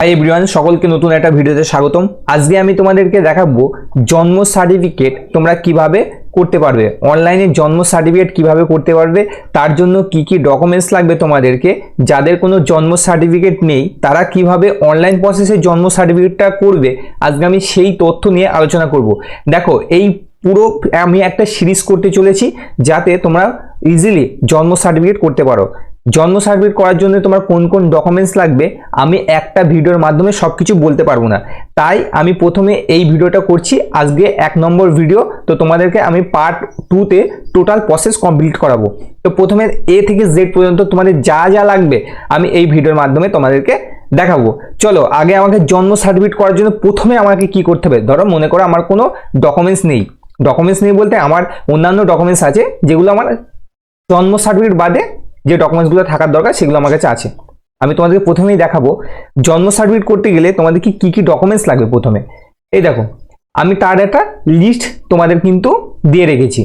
Hi everyone, সকলকে নতুন একটা ভিডিওতে স্বাগতম। আজকে আমি তোমাদেরকে দেখাবো জন্ম সার্টিফিকেট তোমরা কিভাবে করতে পারবে, অনলাইনে জন্ম সার্টিফিকেট কিভাবে করতে পারবে, তার জন্য কি কি ডকুমেন্টস লাগবে তোমাদেরকে। যাদের কোনো জন্ম সার্টিফিকেট নেই তারা কিভাবে অনলাইন প্রসেসে জন্ম সার্টিফিকেটটা করবে, আজকে আমি সেই তথ্য নিয়ে আলোচনা করব। দেখো, এই পুরো আমি একটা সিরিজ করতে চলেছি যাতে তোমরা ইজিলি জন্ম সার্টিফিকেট করতে পারো। জন্ম সার্টিফিকেট করার জন্য তোমার কোন কোন ডকুমেন্টস লাগবে আমি একটা ভিডিওর মাধ্যমে সবকিছু বলতে পারবো না, তাই আমি প্রথমে এই ভিডিওটা করছি। আজকে 1 নম্বর ভিডিও, তো তোমাদেরকে আমি পার্ট 2তে টোটাল প্রসেস কমপ্লিট করাবো। তো প্রথমে A থেকে Z পর্যন্ত তোমাদের যা যা লাগবে আমি এই ভিডিওর মাধ্যমে তোমাদেরকে দেখাবো। চলো, আগে আমাকে জন্ম সার্টিফিকেট করার জন্য প্রথমে আমাকে কি করতে হবে। ধরো মনে করো আমার কোনো ডকুমেন্টস নেই বলতে আমার অন্যান্য ডকুমেন্টস আছে যেগুলো আমার জন্ম সার্টিফিকেট বাদে যে ডকুমেন্টসগুলো থাকার দরকার সেগুলো আমার কাছে আছে। আমি তোমাদেরকে প্রথমেই দেখাবো জন্ম সার্টিফিকেট করতে গেলে তোমাদের কি কি ডকুমেন্টস লাগবে। প্রথমে এই দেখো, আমি তার একটা লিস্ট তোমাদের কিন্তু দিয়ে রেখেছি।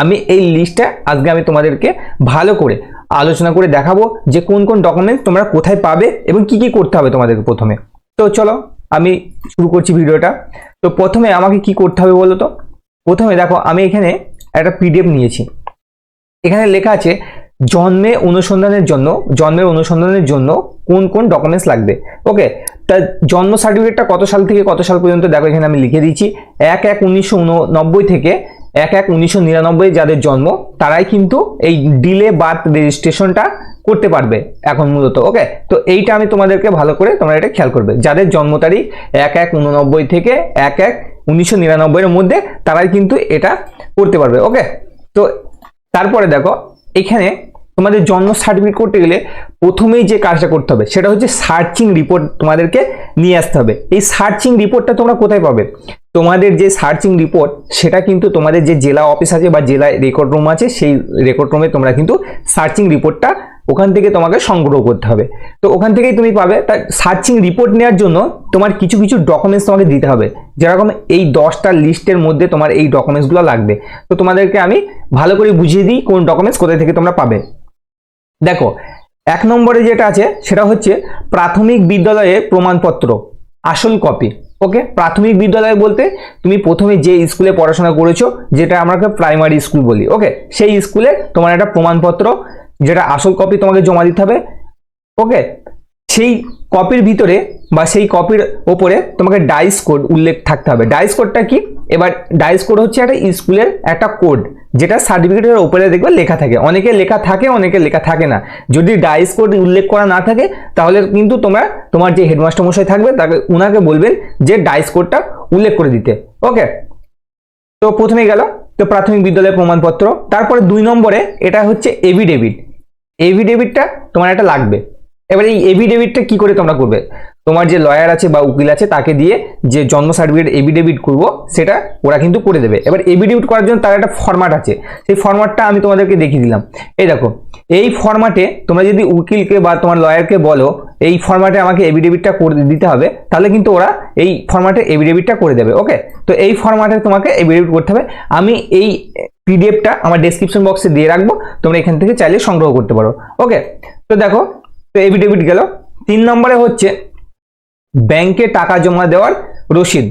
আমি এই লিস্টটা আজকে আমি তোমাদেরকে ভালো করে আলোচনা করে দেখাবো যে কোন কোন ডকুমেন্টস তোমরা কোথায় পাবে এবং কি কি করতে হবে তোমাদেরকে প্রথমে। তো চলো আমি শুরু করছি ভিডিওটা। তো প্রথমে আমাকে কি করতে হবে বলো তো। প্রথমে দেখো, আমি এখানে একটা PDF নিয়েছি। এখানে লেখা আছে জন্মের অনুসন্ধানের জন্য কোন কোন ডকুমেন্টস লাগবে। ওকে, তা জন্ম সার্টিফিকেটটা কত সাল থেকে কত সাল পর্যন্ত দেখো এখানে আমি লিখে দিয়েছি। 1/1/1989 থেকে 1/1/1999 যাদের জন্ম তারাই কিন্তু এই ডিলে বার্থ রেজিস্ট্রেশনটা করতে পারবে এখন মূলত। ওকে, তো এইটা আমি তোমাদেরকে ভালো করে তোমরা এটা খেয়াল করবে। যাদের জন্ম তারিখ 1/1/89 থেকে 1/1/1999 এর মধ্যে তারাই কিন্তু এটা করতে পারবে। ওকে, তো তারপরে দেখো এখানে তোমাদের জন্ম সার্টিফিকেট করতে গেলে প্রথমেই যে কাজটা করতে হবে সেটা হচ্ছে সার্চিং রিপোর্ট তোমাদেরকে নিয়ে আসতে হবে। এই সার্চিং রিপোর্টটা তোমরা কোথায় পাবে? তোমাদের যে সার্চিং রিপোর্ট সেটা কিন্তু তোমাদের যে জেলা অফিস আছে বা জেলা রেকর্ড রুম আছে, সেই রেকর্ড রুমে তোমরা কিন্তু সার্চিং রিপোর্টটা ওখান থেকে তোমাকে সংগ্রহ করতে হবে। তো ওখান থেকেই তুমি পাবে। তা সার্চিং রিপোর্ট নেওয়ার জন্য তোমার কিছু কিছু ডকুমেন্টস তোমাকে দিতে হবে, যেরকম এই 10টা লিস্টের মধ্যে তোমার এই ডকুমেন্টসগুলো লাগবে। তো তোমাদেরকে আমি ভালো করে বুঝিয়ে দিই কোন ডকুমেন্টস কোথায় থেকে তোমরা পাবে। দেখো, 1 নম্বরে যেটা আছে সেটা হচ্ছে প্রাথমিক বিদ্যালয়ের প্রমাণপত্র আসল কপি। ওকে, প্রাথমিক বিদ্যালয় বলতে তুমি প্রথমে যে স্কুলে পড়াশোনা করেছো, যেটা আমরা প্রাইমারি স্কুল বলি। ওকে, সেই স্কুলে তোমার একটা প্রমাণপত্র যেটা আসল কপি তোমাকে জমা দিতে হবে। ওকে, সেই কপির ভিতরে বা সেই কপির ওপরে তোমাকে ডাইস কোড উল্লেখ থাকতে হবে। ডাইস কোডটা কি? এবার ডাইস কোড হচ্ছে একটা স্কুলের একটা কোড যেটা সার্টিফিকেটের উপরে দেখবে লেখা থাকে। অনেকে লেখা থাকে, অনেকে লেখা থাকে না। যদি ডাইস কোড উল্লেখ করা না থাকে তাহলে কিন্তু তোমার যে হেডমাস্টার মশাই থাকবে তাকে উনাকে বলবেন যে ডাইস কোডটা উল্লেখ করে দিতে। ওকে, তো প্রথমে গেল তো প্রাথমিক বিদ্যালয়ের প্রমাণপত্র। তারপরে 2 নম্বরে এটা হচ্ছে এভিডেভিটটা তোমার একটা লাগবে। এবার এই এভিডেভিটটা কি করে তোমরা করবে? তোমার যে লয়ার আছে বা উকিল আছে তাকে দিয়ে যে জন্ম সার্টিফিকেট এভিডেভিট করবো সেটা ওরা কিন্তু করে দেবে। এবার এভিডেভিট করার জন্য তার একটা ফরম্যাট আছে, সেই ফরম্যাটটা আমি তোমাদেরকে দেখিয়ে দিলাম। এই দেখো, এই ফরম্যাটে তোমরা যদি উকিলকে বা তোমার লয়ারকে বলো এই ফরম্যাটে আমাকে এভিডেভিটটা করে দিতে হবে, তাহলে কিন্তু ওরা এই ফরম্যাটে এভিডেভিটটা করে দেবে। ওকে, তো এই ফরম্যাটে তোমাকে এভিডেভিট করতে হবে। আমি এই PDFটা আমার ডেসক্রিপশন বক্সে দিয়ে রাখবো, তোমরা এখান থেকে চাইলে সংগ্রহ করতে পারো। ওকে, তো দেখো, তো এভিডেভিট গেল। 3 নম্বরে হচ্ছে ব্যাংকে টাকা জমা দেওয়ার রসিদ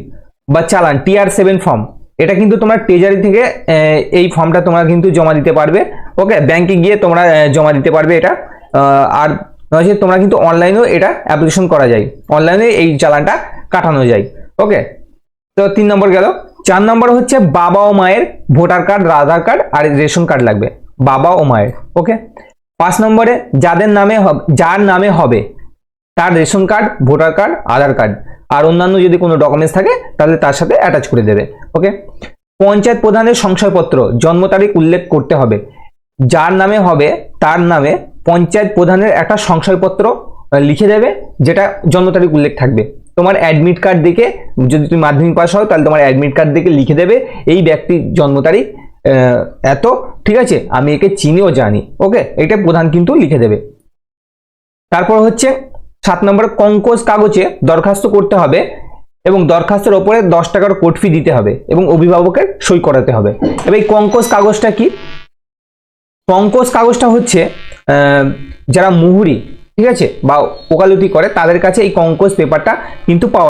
বা চালান, TR7 ফর্ম। এটা কিন্তু তোমরা ট্রেজারি থেকে এই ফর্মটা তোমরা কিন্তু জমা দিতে পারবে। ওকে, ব্যাংকে গিয়ে তোমরা জমা দিতে পারবে এটা। আর নয় তোমরা কিন্তু অনলাইনেও এটা অ্যাপ্লিকেশন করা যায়, অনলাইনে এই চালানটা কাটানো যায়। ওকে, তো 3 নম্বর গেল। 4 নম্বর হচ্ছে বাবা ও মায়ের ভোটার কার্ড, আধার কার্ড আর রেশন কার্ড লাগবে, বাবা ও মায়ের। ওকে, 5 নম্বরে যার নামে হবে তার রেশন কার্ড, ভোটার কার্ড, আধার কার্ড আর অন্যান্য যদি কোনো ডকুমেন্টস থাকে তাহলে তার সাথে অ্যাটাচ করে দেবে। ওকে, পঞ্চায়েত প্রধানের সংশয়পত্র, জন্ম তারিখ উল্লেখ করতে হবে। যার নামে হবে তার নামে পঞ্চায়েত প্রধানের একটা সংশয়পত্র লিখে দেবে, যেটা জন্ম তারিখ উল্লেখ থাকবে। তোমার অ্যাডমিট কার্ড দেখে, যদি তুমি মাধ্যমিক পাস হও তাহলে তোমার অ্যাডমিট কার্ড দেখে লিখে দেবে এই ব্যক্তির জন্ম তারিখ এত, ঠিক আছে, আমি একে চিনিও জানি। ওকে, এটা প্রধান কিন্তু লিখে দেবে। তারপর হচ্ছে 7 নম্বর কঙ্কজ কাগজে দরখাস্ত করতে হবে এবং দরখাস্তের ওপরে 10 টাকার কোর্ট ফি দিতে হবে এবং অভিভাবকের সই করাতে হবে। এবার এই কঙ্কজ কাগজটা কি? কঙ্কজ কাগজটা হচ্ছে যারা মুহুরি, ঠিক আছে, বা ওকালতি করে তাদের কাছে এই কঙ্কজ পেপারটা কিন্তু পাওয়া